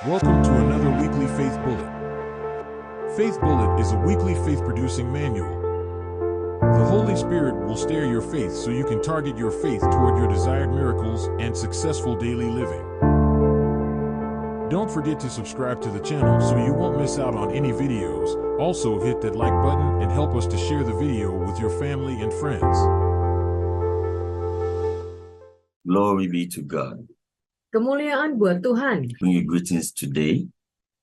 Welcome to another weekly Faith Bullet. Faith Bullet is a weekly faith-producing manual. The Holy Spirit will steer your faith so you can target your faith toward your desired miracles and successful daily living. Don't forget to subscribe to the channel so you won't miss out on any videos. Also hit that like button and help us to share the video with your family and friends. Glory be to God. Kemuliaan buat Tuhan. Bring you greetings today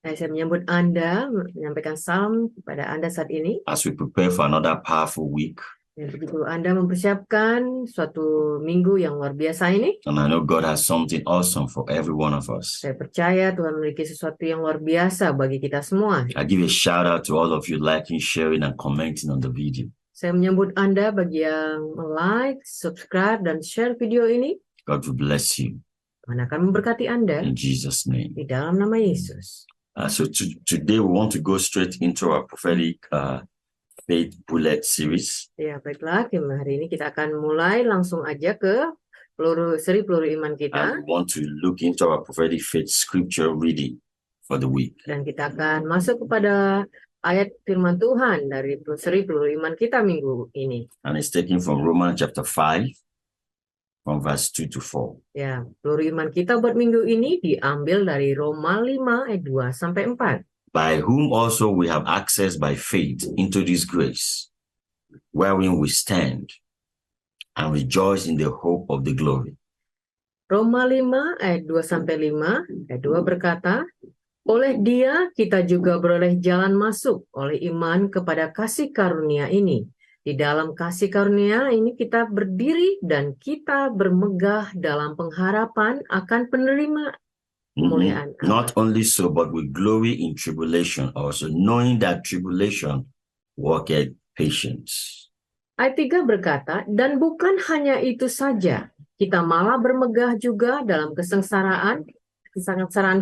Saya menyambut Anda, menyampaikan salam kepada Anda saat ini. as we prepare for another powerful week. Dan begitu Anda mempersiapkan suatu minggu yang luar biasa ini, And I know God has something awesome for every one of us. saya percaya Tuhan memiliki sesuatu yang luar biasa bagi kita semua. I give a shout out to all of you liking, sharing, and commenting on the video. Saya menyambut Anda bagi yang like, subscribe, dan share video ini. God will bless you Tuhan akan memberkati Anda in Jesus' name. di dalam nama Yesus. Today we want to go straight into our prophetic faith bullet series. Ya, baiklah, hari ini kita akan mulai langsung aja ke seri peluru iman kita. And we want to look into our prophetic faith scripture reading for the week. Dan kita akan masuk kepada ayat firman Tuhan dari seri peluru iman kita minggu ini. And it's taken from Romans chapter 5, from verse 2 to 4. Ya, peluru iman kita buat minggu ini diambil dari Roma 5 ayat 2 sampai 4. By whom also we have access by faith into this grace, wherein we stand and rejoice in the hope of the glory. Roma 5 ayat 2 sampai 5, ayat 2 berkata, oleh Dia kita juga beroleh jalan masuk oleh iman kepada kasih karunia ini. Di dalam kasih karunia ini kita berdiri dan kita bermegah dalam pengharapan akan penerima kemuliaan. Not only so, but we glory in tribulation, also knowing that tribulation worketh patience. Ayat 3 berkata, dan bukan hanya itu saja, kita malah bermegah juga dalam kesengsaraan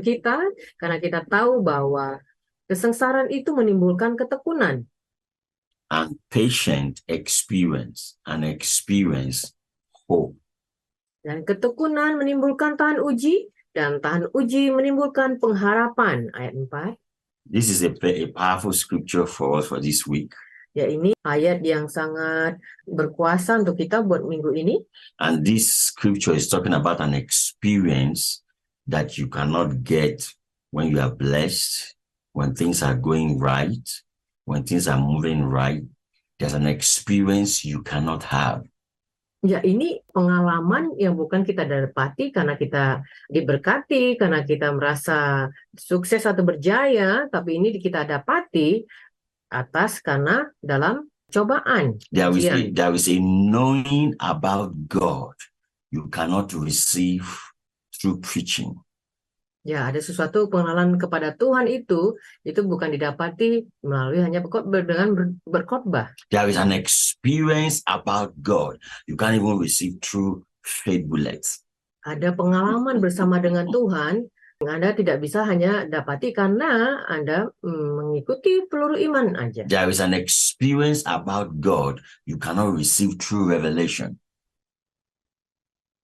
kita, karena kita tahu bahwa kesengsaraan itu menimbulkan ketekunan. And patient experience hope. Dan ketekunan menimbulkan tahan uji, dan tahan uji menimbulkan pengharapan. Ayat 4. This is a powerful scripture for us for this week. Ya, ini ayat yang sangat berkuasa untuk kita buat minggu ini. And this scripture is talking about an experience that you cannot get when you are blessed, when things are going right, when things are moving right. There's an experience you cannot have. Ya, ini pengalaman yang bukan kita dapati karena kita diberkati, karena kita merasa sukses atau berjaya, tapi ini kita dapati atas karena dalam cobaan. There is a knowing about God you cannot receive through preaching. Ya, ada sesuatu pengenalan kepada Tuhan itu bukan didapati melalui hanya dengan berkhotbah. There is an experience about God you can't even receive through faith bullets. Ada pengalaman bersama dengan Tuhan yang Anda tidak bisa hanya dapati karena Anda mengikuti peluru iman aja. There is an experience about God you cannot receive through revelation.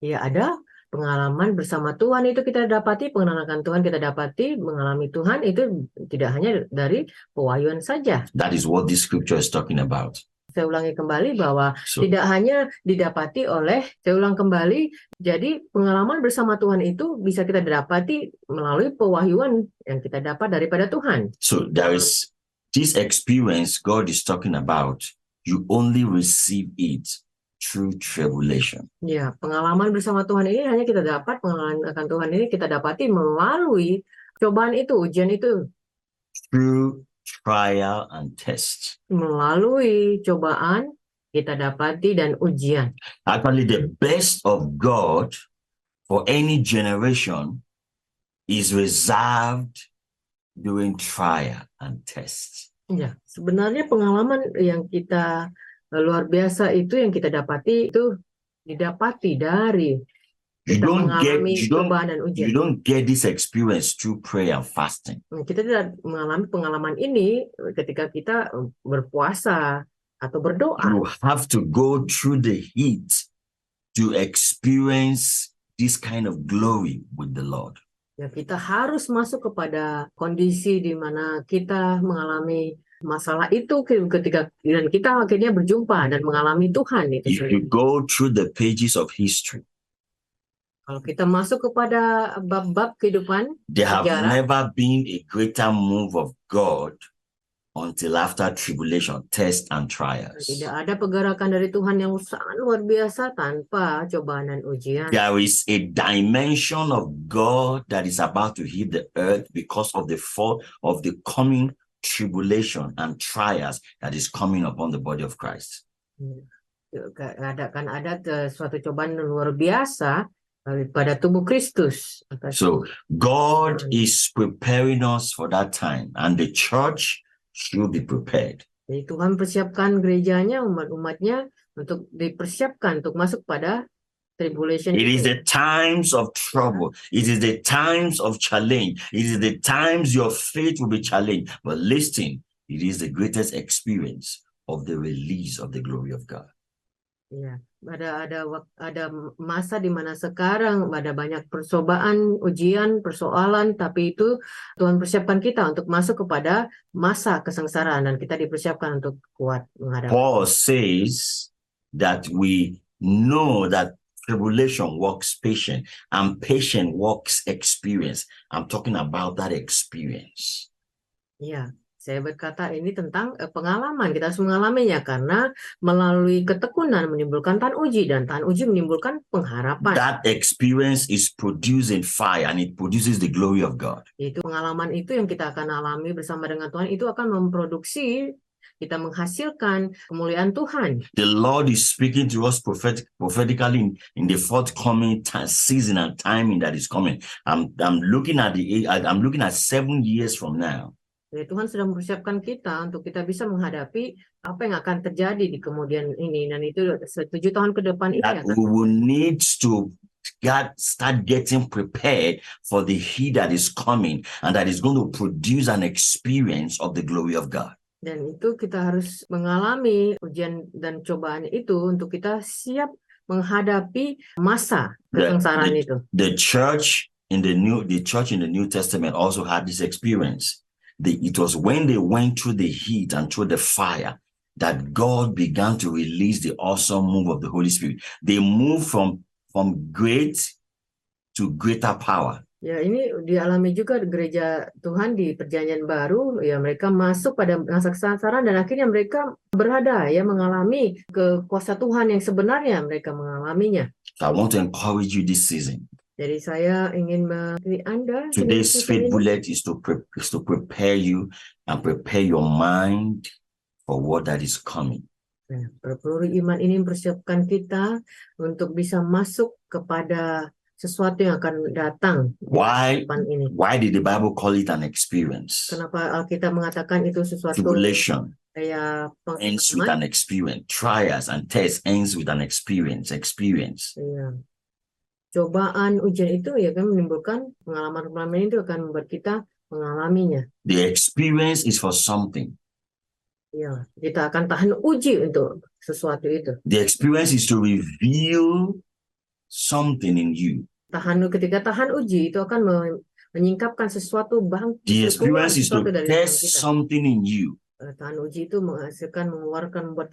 Ya, ada pengalaman bersama Tuhan itu kita dapati, pengenalan Tuhan kita dapati, mengalami Tuhan itu tidak hanya dari pewahyuan saja. That is what this scripture is talking about. Saya ulangi kembali bahwa tidak hanya didapati jadi pengalaman bersama Tuhan itu bisa kita dapati melalui pewahyuan yang kita dapat daripada Tuhan. So there is this experience God is talking about, you only receive it through tribulation. Ya, pengalaman bersama Tuhan ini hanya kita dapat, pengalaman akan Tuhan ini kita dapati melalui cobaan itu, ujian itu. Through trial and test. Melalui cobaan kita dapati dan ujian. Actually, the best of God for any generation is reserved during trial and test. Ya, sebenarnya pengalaman yang kita luar biasa itu yang kita dapati itu didapati dari kita mengalami cobaan dan ujian. You don't get this experience through prayer and fasting. Kita tidak mengalami pengalaman ini ketika kita berpuasa atau berdoa. You have to go through the heat to experience this kind of glory with the Lord. Ya, kita harus masuk kepada kondisi di mana kita mengalami masalah itu ketika dan kita akhirnya berjumpa dan mengalami Tuhan itu If you sendiri. go through the pages of history, Kalau kita masuk kepada bab-bab kehidupan there have sejarah, never been a greater move of God until after tribulation, tests, and trials. tidak ada pergerakan dari Tuhan yang sangat luar biasa tanpa cobaan dan ujian. There is a dimension of God that is about to hit the earth because of the fall of the coming tribulation and trials that is coming upon the body of Christ. Ada suatu cobaan luar biasa pada tubuh Kristus. So God is preparing us for that time, and the church should be prepared. Jadi Tuhan persiapkan gerejanya, umat-umatnya untuk dipersiapkan untuk masuk pada tribulation. It is the times of trouble. It is the times of challenge. It is the times your faith will be challenged. But listen, it is the greatest experience of the release of the glory of God. Ya, ada masa di mana sekarang ada banyak percobaan, ujian, persoalan, tapi itu Tuhan persiapkan kita untuk masuk kepada masa kesengsaraan dan kita dipersiapkan untuk kuat menghadapi. Paul says that we know that tribulation works patience and patience works experience. I'm talking about that experience. Ya, saya berkata ini tentang pengalaman. Kita harus mengalaminya karena melalui ketekunan menimbulkan tahan uji dan tahan uji menimbulkan pengharapan. That experience is producing fire and it produces the glory of God. Itu pengalaman itu yang kita akan alami bersama dengan Tuhan itu akan memproduksi, kita menghasilkan kemuliaan Tuhan. The Lord is speaking to us prophetically in the forthcoming season and timing that is coming. I'm looking at 7 years from now. Jadi Tuhan sudah mempersiapkan kita untuk kita bisa menghadapi apa yang akan terjadi di kemudian ini, dan itu 7 tahun ke depan ini That we will need to start getting prepared for the heat that is coming and that is going to produce an experience of the glory of God. Dan itu kita harus mengalami ujian dan cobaan itu untuk kita siap menghadapi masa kesengsaraan itu. The church in the New Testament also had this experience. It was when they went through the heat and through the fire that God began to release the awesome move of the Holy Spirit. They moved from great to greater power. Ya, ini dialami juga gereja Tuhan di Perjanjian Baru. Ya, mereka masuk pada masa kesengsaraan dan akhirnya mereka berada mengalami kekuasaan Tuhan yang sebenarnya mereka mengalaminya. So I want to encourage you this season. Jadi saya ingin mengingatkan Anda. Today's faith bullet is to prepare you and prepare your mind for what that is coming. Peluru iman ini mempersiapkan kita untuk bisa masuk kepada sesuatu yang akan datang. Why did the Bible call it an experience? Kenapa Alkitab mengatakan itu sesuatu? Tribulation Kayak ends with an experience. Trials and tests ends with an experience. Ya. Cobaan, ujian itu ya kan menimbulkan pengalaman itu akan membuat kita mengalaminya. The experience is for something. Ya, kita akan tahan uji untuk sesuatu itu. The experience is to reveal something in you. Ketika tahan uji itu akan menyingkapkan sesuatu The experience is to test something in you. Tahan uji itu membuat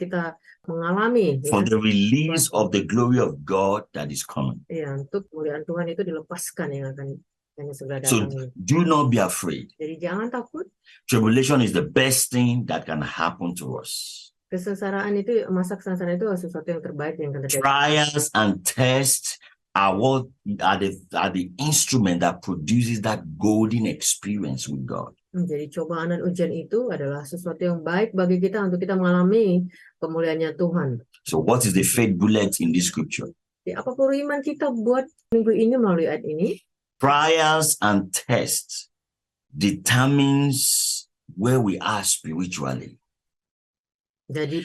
kita mengalami for the release of the glory of God that is coming. Ya, untuk kemuliaan Tuhan itu dilepaskan yang akan segera So datang. do not be afraid. Jadi jangan takut. Tribulation is the best thing that can happen to us. Kesengsaraan itu, masa kesengsaraan itu sesuatu yang terbaik yang akan terjadi. Trials and tests are the instrument that produces that golden experience with God. Jadi cobaan dan ujian itu adalah sesuatu yang baik bagi kita untuk kita mengalami kemuliaannya Tuhan. So what is the faith bullet in this scripture? Jadi, apa peluru iman kita buat minggu ini melalui ayat ini? Trials and tests determines where we are spiritually. Jadi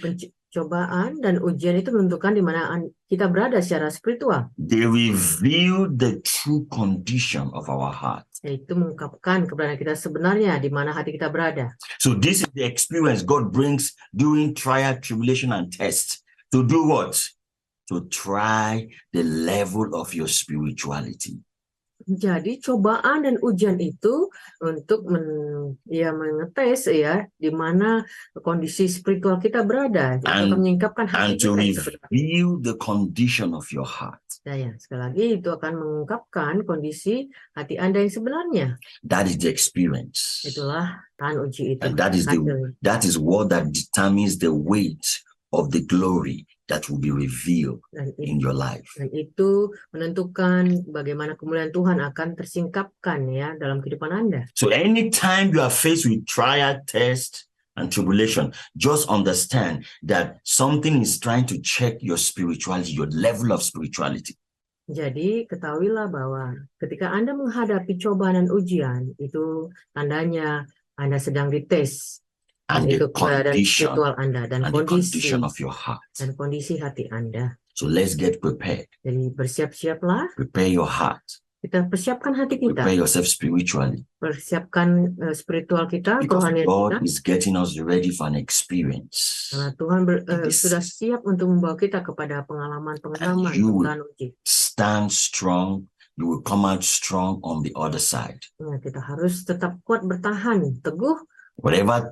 cobaan dan ujian itu menentukan di mana kita berada secara spiritual. They reveal the true condition of our heart. Itu mengungkapkan keberadaan kita sebenarnya di mana hati kita berada. So this is the experience God brings during trial, tribulation, and tests. To do what? To try the level of your spirituality. Jadi cobaan dan ujian itu untuk mengetes ya di mana kondisi spiritual kita berada. Itu akan menyingkapkan hati And to kita yang sebenarnya. reveal the condition of your heart. Nah, ya, sekali lagi itu akan mengungkapkan kondisi hati Anda yang sebenarnya. That is the experience. Itulah tahan uji itu. And that is what that determines the weight of the glory that will be revealed in your life. Dan itu menentukan bagaimana kemuliaan Tuhan akan tersingkapkan ya dalam kehidupan Anda. So anytime you are faced with trial, test, and tribulation, just understand that something is trying to check your spirituality, your level of spirituality. Jadi ketahuilah bahwa ketika Anda menghadapi cobaan dan ujian, itu tandanya Anda sedang dites. And the itu keadaan spiritual Anda dan kondisi condition of your heart. Dan kondisi hati Anda. So let's get prepared. Jadi bersiap-siaplah. Prepare your heart. Kita persiapkan hati kita. Prepare yourself spiritually. Persiapkan spiritual kita, Because rohanian God kita. is getting us ready for an experience. Karena Tuhan sudah siap untuk membawa kita kepada pengalaman-pengalaman tentang uji. Stand strong. You will come out strong on the other side. Ya, kita harus tetap kuat bertahan, teguh. Whatever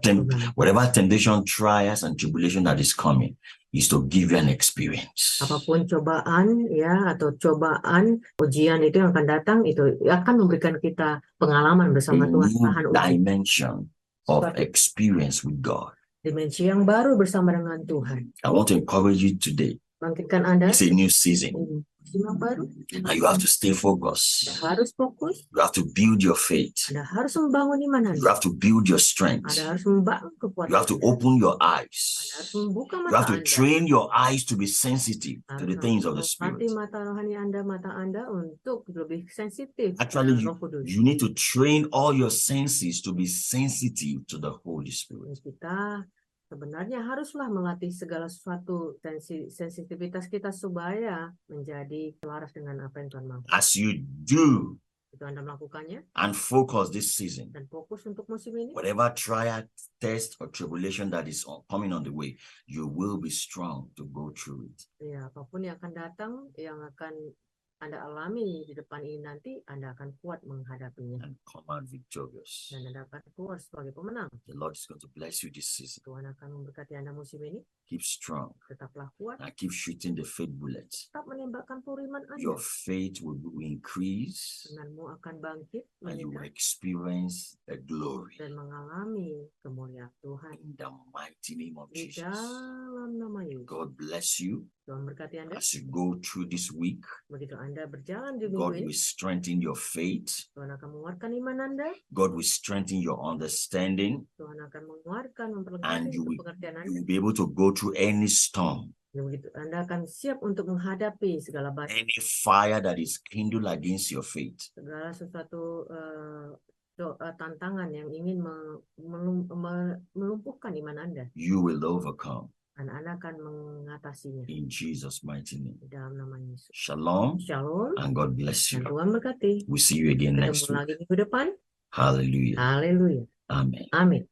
temptation, trials, and tribulation that is coming is to give you an experience. Apapun cobaan ya atau cobaan ujian itu yang akan datang itu akan memberikan kita pengalaman bersama Tuhan. Dimension of experience with God. Dimensi yang baru bersama dengan Tuhan. I want to encourage you today. Bangkitkan Anda. It's a new season. Baru. And you have to stay focused. Anda harus fokus. You have to build your faith. Anda harus membangun iman Anda. You have to build your strength. Anda harus membangun kekuatan. You have to open your eyes. Anda harus membuka mata You have to Anda. train your eyes to be sensitive to the things of the Spirit. Mata rohani Anda, mata Anda untuk lebih sensitif. Actually, you need to train all your senses to be sensitive to the Holy Spirit. Kita sebenarnya haruslah melatih segala sesuatu sensitivitas kita supaya menjadi selaras dengan apa yang Tuhan mau. As you do itu Anda melakukannya and focus this season, dan fokus untuk musim ini, whatever trial, test, or tribulation that is coming on the way, you will be strong to go through it. Ya, apapun yang akan datang, yang akan Anda alami di depan ini nanti, Anda akan kuat menghadapinya. And come out victorious. Dan Anda akan keluar sebagai pemenang. The Lord is going to bless you this season. Tuhan akan memberkati Anda musim ini. Keep strong. Tetaplah kuat. And keep shooting the faith bullets. Tetap menembakkan peluru iman Anda. Your faith will increase. Imanmu akan bangkit. And you will experience the glory. Dan mengalami kemuliaan Tuhan. In the mighty name of Di Jesus. dalam nama Yesus. God bless you. Tuhan berkati Anda. As you go through this week. Begitu Anda berjalan di God minggu ini, will strengthen your faith. Tuhan akan menguatkan iman Anda. God will strengthen your understanding. Tuhan akan menguatkan, And memperlengkapi pengertian Anda. you will be able to go through any storm. Begitu Anda akan siap untuk menghadapi segala badai, Any fire that is kindled against your faith. segala sesuatu tantangan yang ingin melumpuhkan iman Anda. You will overcome. Dan Anda akan mengatasinya. In Jesus' mighty name. Di dalam nama Yesus. Shalom. Shalom. And God bless Dan you. Tuhan berkati. We'll see you again next Ketemu week. lagi minggu depan. Hallelujah. Haleluya. Amen. Amin.